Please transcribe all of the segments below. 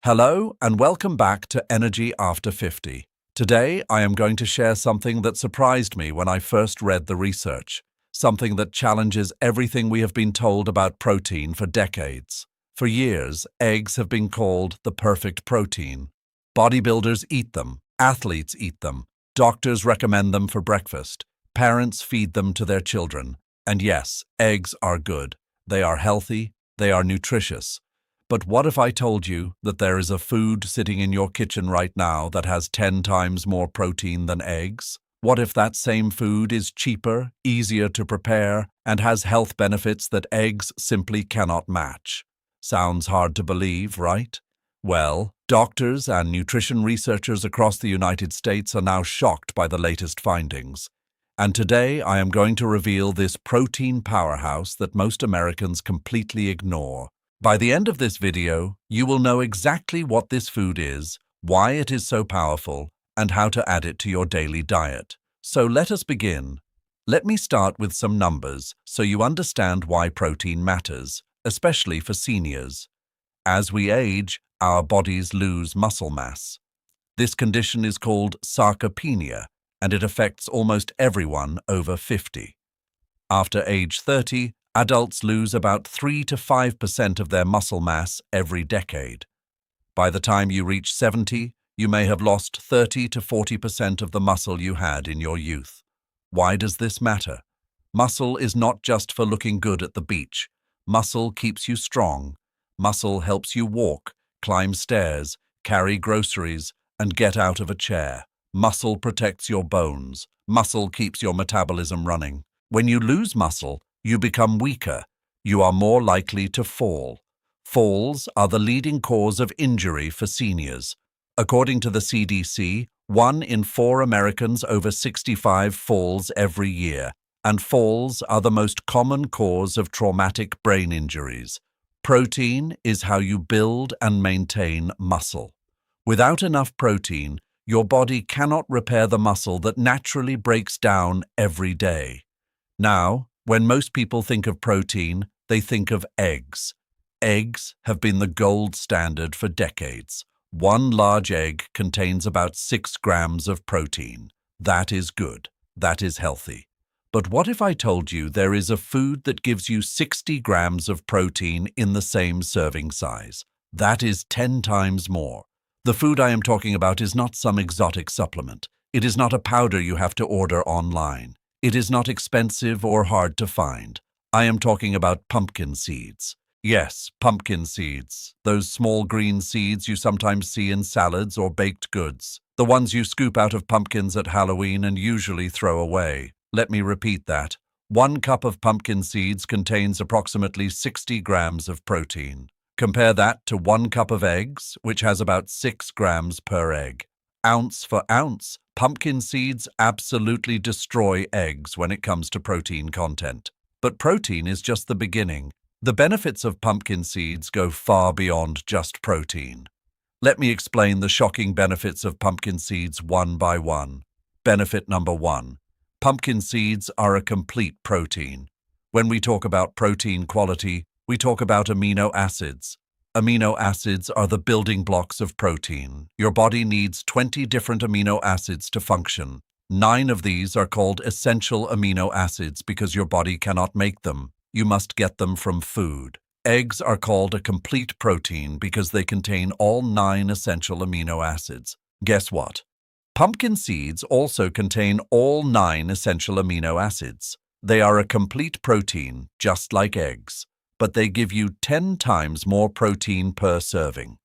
Hello and welcome back to Energy After 50. Today I am going to share something that surprised me when I first read the research, something that challenges everything we have been told about protein for decades. For years, eggs have been called the perfect protein. Bodybuilders eat them, athletes eat them, doctors recommend them for breakfast, parents feed them to their children. And yes, eggs are good. They are healthy, they are nutritious. But what if I told you that there is a food sitting in your kitchen right now that has 10 times more protein than eggs? What if that same food is cheaper, easier to prepare, and has health benefits that eggs simply cannot match? Sounds hard to believe, right? Well, doctors and nutrition researchers across the United States are now shocked by the latest findings. And today I am going to reveal this protein powerhouse that most Americans completely ignore. By the end of this video, you will know exactly what this food is, why it is so powerful, and how to add it to your daily diet. So let us begin. Let me start with some numbers so you understand why protein matters, especially for seniors. As we age, our bodies lose muscle mass. This condition is called sarcopenia, and it affects almost everyone over 50. After age 30, adults lose about 3 to 5% of their muscle mass every decade. By the time you reach 70, you may have lost 30 to 40% of the muscle you had in your youth. Why does this matter? Muscle is not just for looking good at the beach. Muscle keeps you strong. Muscle helps you walk, climb stairs, carry groceries, and get out of a chair. Muscle protects your bones. Muscle keeps your metabolism running. When you lose muscle, you become weaker. You are more likely to fall. Falls are the leading cause of injury for seniors. According to the CDC, 1 in 4 Americans over 65 falls every year, and falls are the most common cause of traumatic brain injuries. Protein is how you build and maintain muscle. Without enough protein, your body cannot repair the muscle that naturally breaks down every day. Now, when most people think of protein, they think of eggs. Eggs have been the gold standard for decades. 1 large egg contains about 6 grams of protein. That is good. That is healthy. But what if I told you there is a food that gives you 60 grams of protein in the same serving size? That is 10 times more. The food I am talking about is not some exotic supplement. It is not a powder you have to order online. It is not expensive or hard to find. I am talking about pumpkin seeds. Yes, pumpkin seeds. Those small green seeds you sometimes see in salads or baked goods. The ones you scoop out of pumpkins at Halloween and usually throw away. Let me repeat that. 1 cup of pumpkin seeds contains approximately 60 grams of protein. Compare that to 1 cup of eggs, which has about 6 grams per egg. Ounce for ounce, pumpkin seeds absolutely destroy eggs when it comes to protein content. But protein is just the beginning. The benefits of pumpkin seeds go far beyond just protein. Let me explain the shocking benefits of pumpkin seeds one by one. Benefit number 1. Pumpkin seeds are a complete protein. When we talk about protein quality, we talk about amino acids. Amino acids are the building blocks of protein. Your body needs 20 different amino acids to function. 9 of these are called essential amino acids because your body cannot make them. You must get them from food. Eggs are called a complete protein because they contain all 9 essential amino acids. Guess what? Pumpkin seeds also contain all 9 essential amino acids. They are a complete protein, just like eggs, but they give you 10 times more protein per serving.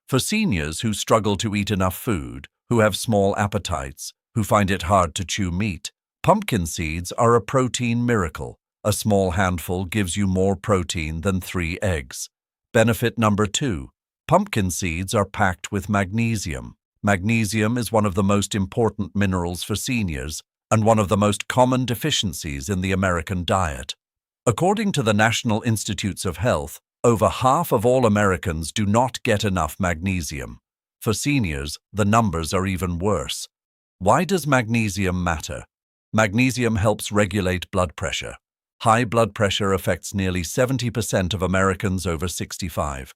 For seniors who struggle to eat enough food, who have small appetites, who find it hard to chew meat, pumpkin seeds are a protein miracle. A small handful gives you more protein than 3 eggs. Benefit number 2. Pumpkin seeds are packed with magnesium. Magnesium is one of the most important minerals for seniors and one of the most common deficiencies in the American diet. According to the National Institutes of Health, over half of all Americans do not get enough magnesium. For seniors, the numbers are even worse. Why does magnesium matter? Magnesium helps regulate blood pressure. High blood pressure affects nearly 70% of Americans over 65.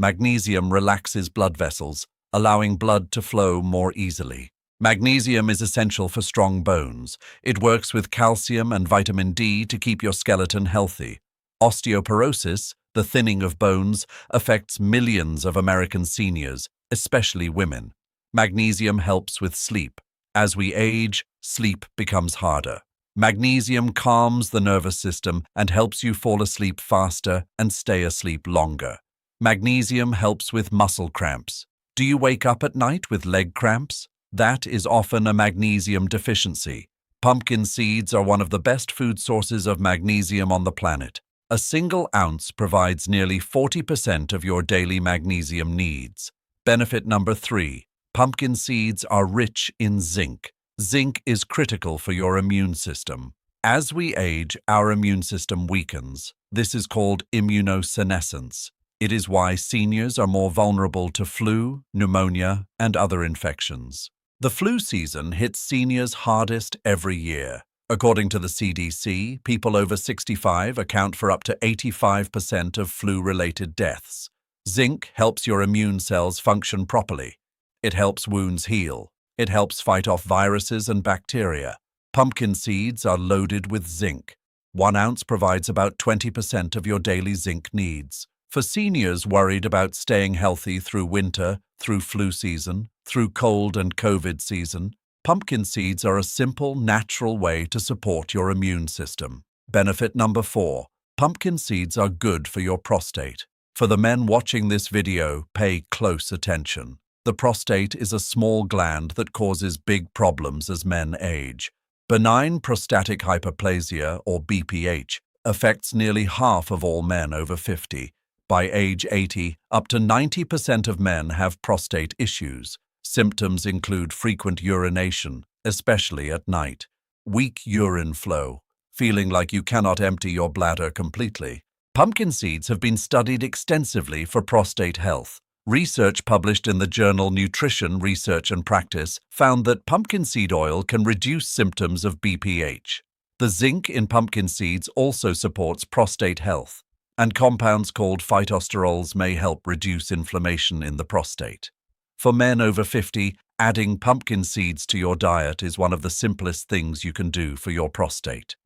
Magnesium relaxes blood vessels, allowing blood to flow more easily. Magnesium is essential for strong bones. It works with calcium and vitamin D to keep your skeleton healthy. Osteoporosis, the thinning of bones, affects millions of American seniors, especially women. Magnesium helps with sleep. As we age, sleep becomes harder. Magnesium calms the nervous system and helps you fall asleep faster and stay asleep longer. Magnesium helps with muscle cramps. Do you wake up at night with leg cramps? That is often a magnesium deficiency. Pumpkin seeds are one of the best food sources of magnesium on the planet. A single ounce provides nearly 40% of your daily magnesium needs. Benefit number 3. Pumpkin seeds are rich in zinc. Zinc is critical for your immune system. As we age, our immune system weakens. This is called immunosenescence. It is why seniors are more vulnerable to flu, pneumonia, and other infections. The flu season hits seniors hardest every year. According to the CDC, people over 65 account for up to 85% of flu-related deaths. Zinc helps your immune cells function properly. It helps wounds heal. It helps fight off viruses and bacteria. Pumpkin seeds are loaded with zinc. 1 ounce provides about 20% of your daily zinc needs. For seniors worried about staying healthy through winter, through flu season, through cold and COVID season, pumpkin seeds are a simple, natural way to support your immune system. Benefit number 4. Pumpkin seeds are good for your prostate. For the men watching this video, pay close attention. The prostate is a small gland that causes big problems as men age. Benign prostatic hyperplasia, or BPH, affects nearly half of all men over 50. By age 80, up to 90% of men have prostate issues. Symptoms include frequent urination, especially at night, weak urine flow, feeling like you cannot empty your bladder completely. Pumpkin seeds have been studied extensively for prostate health. Research published in the journal Nutrition, Research and Practice found that pumpkin seed oil can reduce symptoms of BPH. The zinc in pumpkin seeds also supports prostate health, and compounds called phytosterols may help reduce inflammation in the prostate. For men over 50, adding pumpkin seeds to your diet is one of the simplest things you can do for your prostate.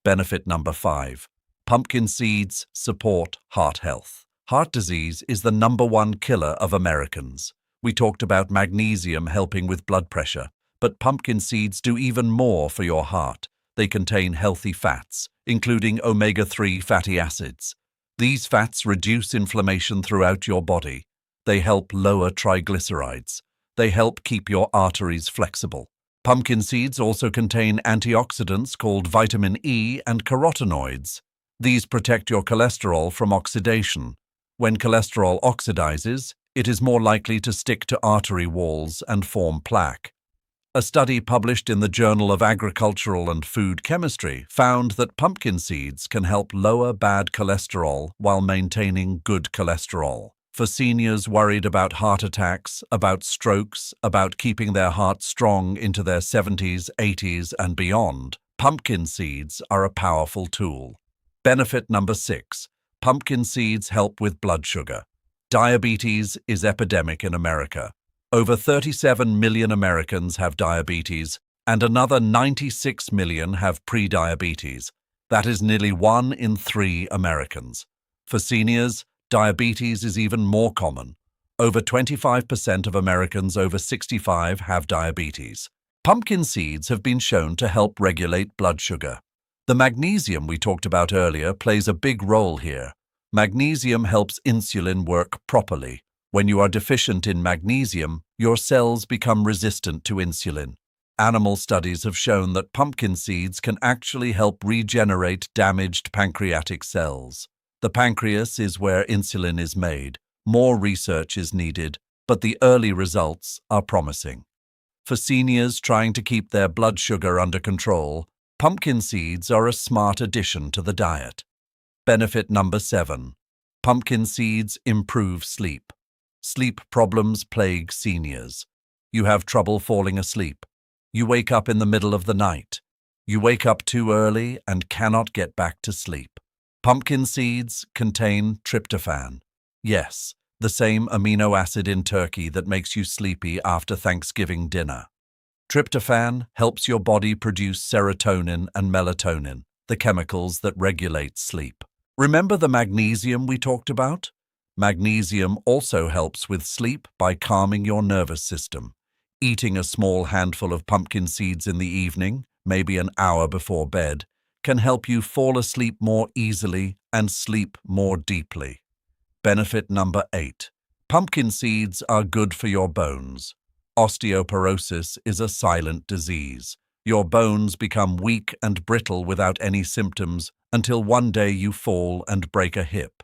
Benefit number 5. Pumpkin seeds support heart health. Heart disease is the #1 killer of Americans. We talked about magnesium helping with blood pressure, but pumpkin seeds do even more for your heart. They contain healthy fats, including omega-3 fatty acids. These fats reduce inflammation throughout your body. They help lower triglycerides. They help keep your arteries flexible. Pumpkin seeds also contain antioxidants called vitamin E and carotenoids. These protect your cholesterol from oxidation. When cholesterol oxidizes, it is more likely to stick to artery walls and form plaque. A study published in the Journal of Agricultural and Food Chemistry found that pumpkin seeds can help lower bad cholesterol while maintaining good cholesterol. For seniors worried about heart attacks, about strokes, about keeping their heart strong into their 70s, 80s, and beyond, pumpkin seeds are a powerful tool. Benefit number 6. Pumpkin seeds help with blood sugar. Diabetes is epidemic in America. Over 37 million Americans have diabetes, and another 96 million have prediabetes. That is nearly 1 in 3 Americans. For seniors, diabetes is even more common. Over 25% of Americans over 65 have diabetes. Pumpkin seeds have been shown to help regulate blood sugar. The magnesium we talked about earlier plays a big role here. Magnesium helps insulin work properly. When you are deficient in magnesium, your cells become resistant to insulin. Animal studies have shown that pumpkin seeds can actually help regenerate damaged pancreatic cells. The pancreas is where insulin is made. More research is needed, but the early results are promising. For seniors trying to keep their blood sugar under control, pumpkin seeds are a smart addition to the diet. Benefit number 7. Pumpkin seeds improve sleep. Sleep problems plague seniors. You have trouble falling asleep. You wake up in the middle of the night. You wake up too early and cannot get back to sleep. Pumpkin seeds contain tryptophan. Yes, the same amino acid in turkey that makes you sleepy after Thanksgiving dinner. Tryptophan helps your body produce serotonin and melatonin, the chemicals that regulate sleep. Remember the magnesium we talked about? Magnesium also helps with sleep by calming your nervous system. Eating a small handful of pumpkin seeds in the evening, maybe an hour before bed, can help you fall asleep more easily and sleep more deeply. Benefit number 8. Pumpkin seeds are good for your bones. Osteoporosis is a silent disease. Your bones become weak and brittle without any symptoms until one day you fall and break a hip.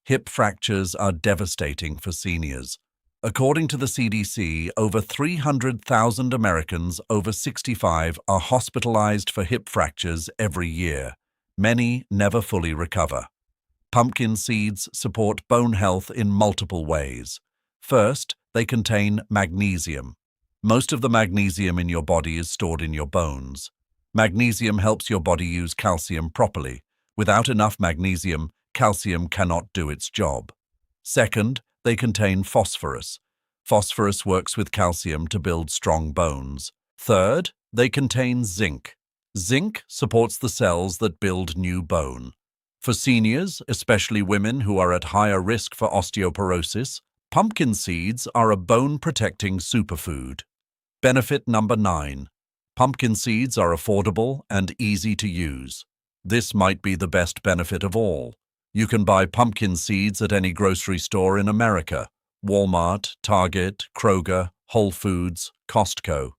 Hip fractures are devastating for seniors. According to the CDC, over 300,000 Americans over 65 are hospitalized for hip fractures every year. Many never fully recover. Pumpkin seeds support bone health in multiple ways. First, they contain magnesium. Most of the magnesium in your body is stored in your bones. Magnesium helps your body use calcium properly. Without enough magnesium, calcium cannot do its job. Second, they contain phosphorus. Phosphorus works with calcium to build strong bones. Third, they contain zinc. Zinc supports the cells that build new bone. For seniors, especially women who are at higher risk for osteoporosis, pumpkin seeds are a bone-protecting superfood. Benefit number 9. Pumpkin seeds are affordable and easy to use. This might be the best benefit of all. You can buy pumpkin seeds at any grocery store in America: Walmart, Target, Kroger, Whole Foods, Costco.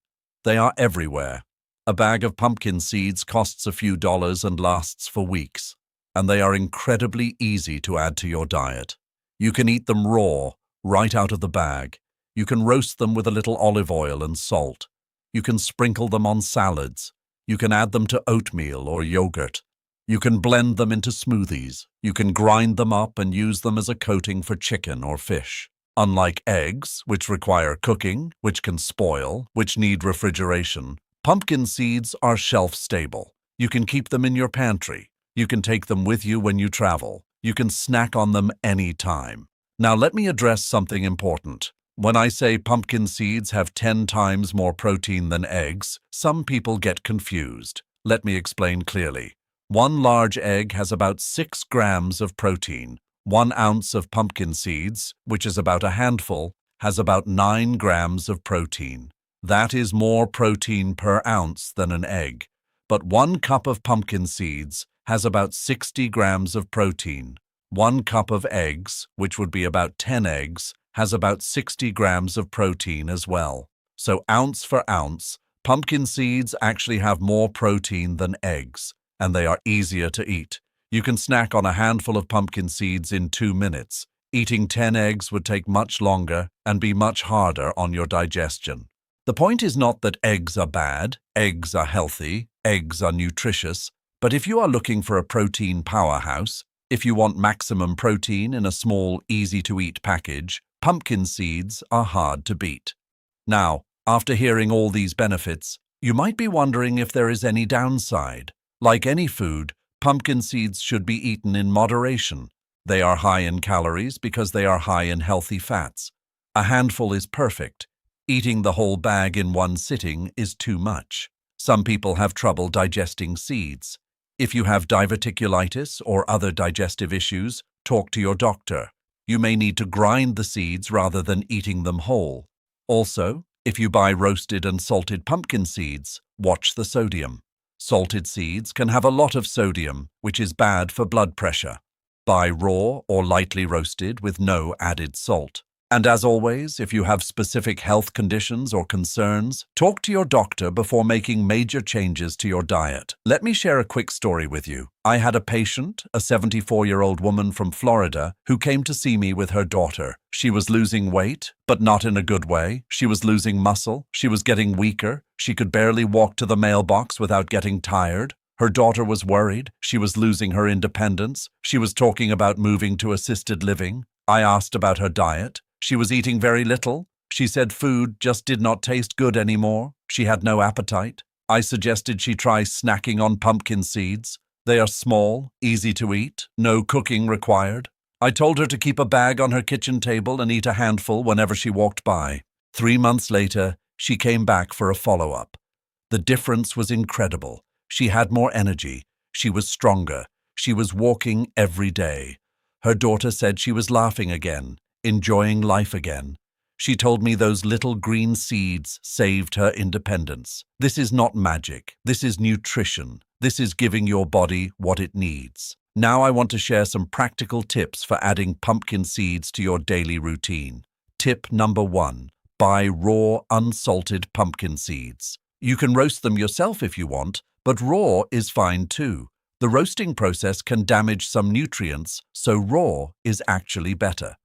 They are everywhere. A bag of pumpkin seeds costs a few dollars and lasts for weeks, and they are incredibly easy to add to your diet. You can eat them raw, right out of the bag. You can roast them with a little olive oil and salt. You can sprinkle them on salads. You can add them to oatmeal or yogurt. You can blend them into smoothies. You can grind them up and use them as a coating for chicken or fish. Unlike eggs, which require cooking, which can spoil, which need refrigeration, pumpkin seeds are shelf-stable. You can keep them in your pantry. You can take them with you when you travel. You can snack on them anytime. Now let me address something important. When I say pumpkin seeds have 10 times more protein than eggs, some people get confused. Let me explain clearly. One large egg has about 6 grams of protein. 1 ounce of pumpkin seeds, which is about a handful, has about 9 grams of protein. That is more protein per ounce than an egg. But 1 cup of pumpkin seeds has about 60 grams of protein. 1 cup of eggs, which would be about 10 eggs, has about 60 grams of protein as well. So ounce for ounce, pumpkin seeds actually have more protein than eggs, and they are easier to eat. You can snack on a handful of pumpkin seeds in 2 minutes. Eating 10 eggs would take much longer and be much harder on your digestion. The point is not that eggs are bad, eggs are healthy, eggs are nutritious, but if you are looking for a protein powerhouse, if you want maximum protein in a small, easy-to-eat package, pumpkin seeds are hard to beat. Now, after hearing all these benefits, you might be wondering if there is any downside. Like any food, pumpkin seeds should be eaten in moderation. They are high in calories because they are high in healthy fats. A handful is perfect. Eating the whole bag in one sitting is too much. Some people have trouble digesting seeds. If you have diverticulitis or other digestive issues, talk to your doctor. You may need to grind the seeds rather than eating them whole. Also, if you buy roasted and salted pumpkin seeds, watch the sodium. Salted seeds can have a lot of sodium, which is bad for blood pressure. Buy raw or lightly roasted with no added salt. And as always, if you have specific health conditions or concerns, talk to your doctor before making major changes to your diet. Let me share a quick story with you. I had a patient, a 74-year-old woman from Florida, who came to see me with her daughter. She was losing weight, but not in a good way. She was losing muscle. She was getting weaker. She could barely walk to the mailbox without getting tired. Her daughter was worried. She was losing her independence. She was talking about moving to assisted living. I asked about her diet. She was eating very little. She said food just did not taste good anymore. She had no appetite. I suggested she try snacking on pumpkin seeds. They are small, easy to eat, no cooking required. I told her to keep a bag on her kitchen table and eat a handful whenever she walked by. 3 months later, she came back for a follow-up. The difference was incredible. She had more energy. She was stronger. She was walking every day. Her daughter said she was laughing again, enjoying life again. She told me those little green seeds saved her independence. This is not magic. This is nutrition. This is giving your body what it needs. Now I want to share some practical tips for adding pumpkin seeds to your daily routine. Tip number 1. Buy raw, unsalted pumpkin seeds. You can roast them yourself if you want, but raw is fine too. The roasting process can damage some nutrients, so raw is actually better.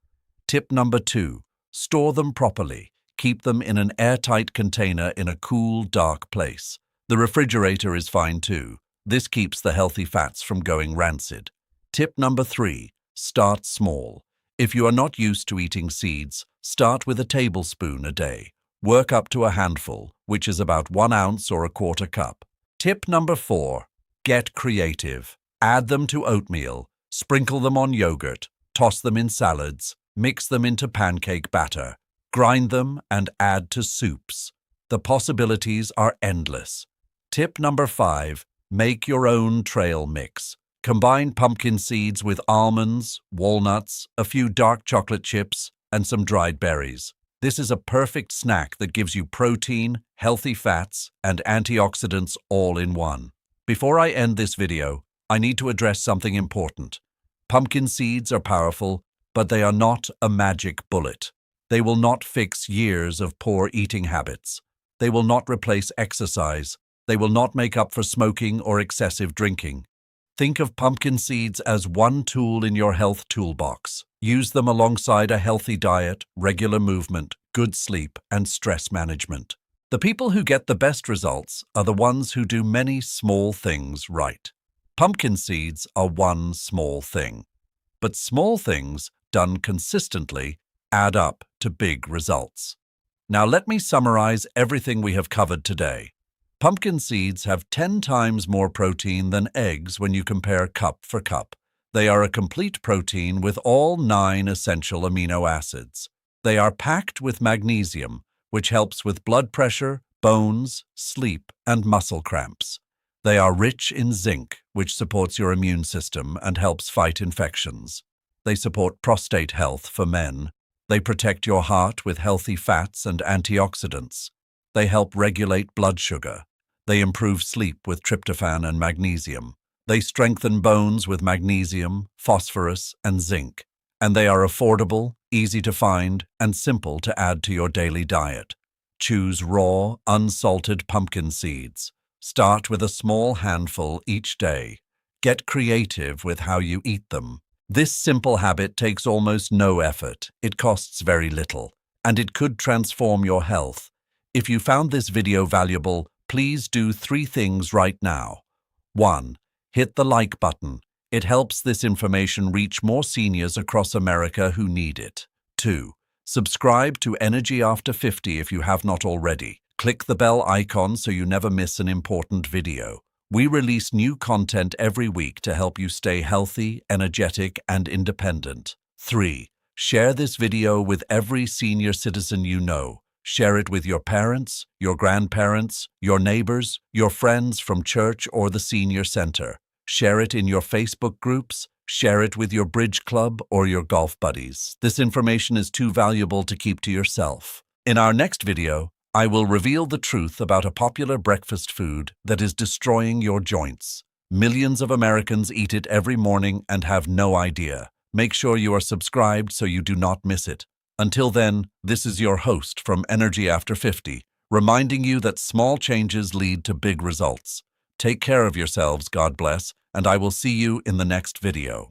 Tip number 2. Store them properly. Keep them in an airtight container in a cool, dark place. The refrigerator is fine too. This keeps the healthy fats from going rancid. Tip number 3. Start small. If you are not used to eating seeds, start with a tablespoon a day. Work up to a handful, which is about 1 ounce or a quarter cup. Tip number 4. Get creative. Add them to oatmeal. Sprinkle them on yogurt. Toss them in salads. Mix them into pancake batter. Grind them and add to soups. The possibilities are endless. Tip number 5. Make your own trail mix. Combine pumpkin seeds with almonds, walnuts, a few dark chocolate chips, and some dried berries. This is a perfect snack that gives you protein, healthy fats, and antioxidants all in one. Before I end this video, I need to address something important. Pumpkin seeds are powerful, but they are not a magic bullet. They will not fix years of poor eating habits. They will not replace exercise. They will not make up for smoking or excessive drinking. Think of pumpkin seeds as one tool in your health toolbox. Use them alongside a healthy diet, regular movement, good sleep, and stress management. The people who get the best results are the ones who do many small things right. Pumpkin seeds are one small thing. But small things done consistently add up to big results. Now let me summarize everything we have covered today. Pumpkin seeds have 10 times more protein than eggs when you compare cup for cup. They are a complete protein with all 9 essential amino acids. They are packed with magnesium, which helps with blood pressure, bones, sleep, and muscle cramps. They are rich in zinc, which supports your immune system and helps fight infections. They support prostate health for men. They protect your heart with healthy fats and antioxidants. They help regulate blood sugar. They improve sleep with tryptophan and magnesium. They strengthen bones with magnesium, phosphorus, and zinc. And they are affordable, easy to find, and simple to add to your daily diet. Choose raw, unsalted pumpkin seeds. Start with a small handful each day. Get creative with how you eat them. This simple habit takes almost no effort. It costs very little, and it could transform your health. If you found this video valuable, please do 3 things right now. 1. Hit the like button. It helps this information reach more seniors across America who need it. 2. Subscribe to Energy After 50 if you have not already. Click the bell icon so you never miss an important video. We release new content every week to help you stay healthy, energetic, and independent. 3. Share this video with every senior citizen you know. Share it with your parents, your grandparents, your neighbors, your friends from church or the senior center. Share it in your Facebook groups. Share it with your bridge club or your golf buddies. This information is too valuable to keep to yourself. In our next video, I will reveal the truth about a popular breakfast food that is destroying your joints. Millions of Americans eat it every morning and have no idea. Make sure you are subscribed so you do not miss it. Until then, this is your host from Energy After 50, reminding you that small changes lead to big results. Take care of yourselves, God bless, and I will see you in the next video.